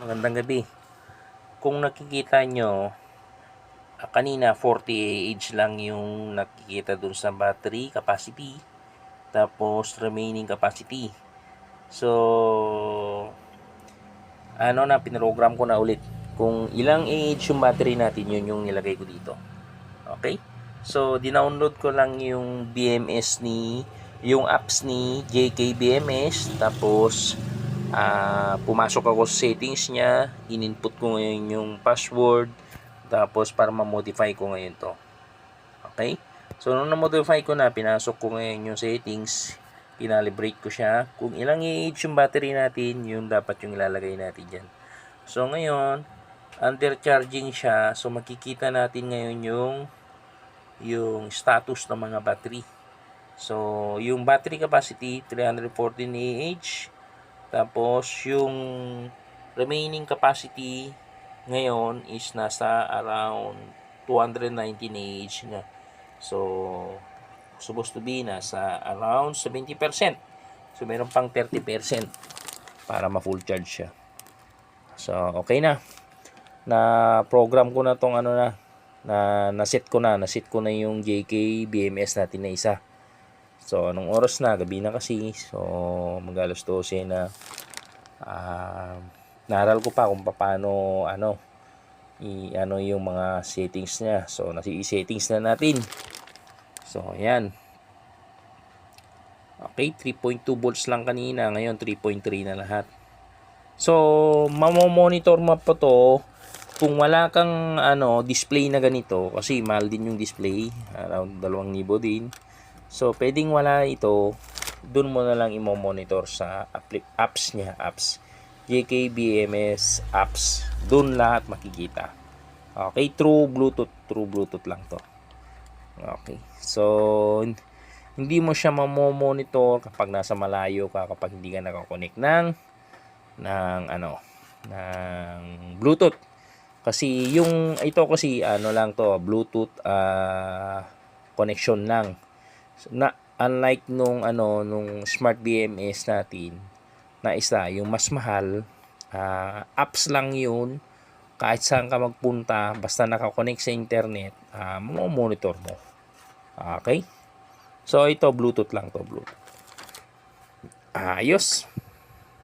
Magandang gabi. Kung nakikita nyo, kanina 40 ah lang yung nakikita dun sa battery capacity. Tapos remaining capacity. So, pinogram ko na ulit. Kung ilang AH yung battery natin, yun yung nilagay ko dito. Okay? So, dinownload ko lang yung BMS yung apps ni JK BMS. Tapos, pumasok ako sa settings niya, in-input ko ngayon yung password, tapos para ma-modify ko ngayon to. Okay? So nung na-modify ko na, pinasok ko ngayon yung settings, kinalibrate ko siya. Kung ilang AH yung battery natin, yun dapat yung ilalagay natin dyan. So ngayon, under charging siya, so makikita natin ngayon yung status ng mga battery. So yung battery capacity 314 AH. Tapos, yung remaining capacity ngayon is nasa around 219 AH na. So, supposed to be nasa around 70%. So, meron pang 30% para ma-full charge siya. So, okay na. Na-program ko na tong na-set ko na yung JK BMS natin na isa. So, anong oras na? Gabi na kasi. So, mag-alas 12 na. Naral ko pa kung paano yung mga settings niya. So, nasi-settings na natin. So, ayan. Okay, 3.2 volts lang kanina. Ngayon, 3.3 na lahat. So, mamomonitor mo pa to kung wala kang display na ganito. Kasi mahal din yung display. Around 2,000 din. So, pwedeng wala ito, dun mo na lang i-monitor sa apps niya, JKBMS apps. Dun lahat makikita. Okay, true Bluetooth lang to. Okay. So, hindi mo siya monitor kapag nasa malayo ka, kapag hindi ka nakakonect ng Bluetooth. Kasi ito kasi lang to, Bluetooth connection lang. Na unlike nung smart BMS natin na isa yung mas mahal, apps lang yun, kahit saan ka magpunta basta nakakonect sa internet, monitor mo. Okay, so ito Bluetooth lang to, Bluetooth. Ayos.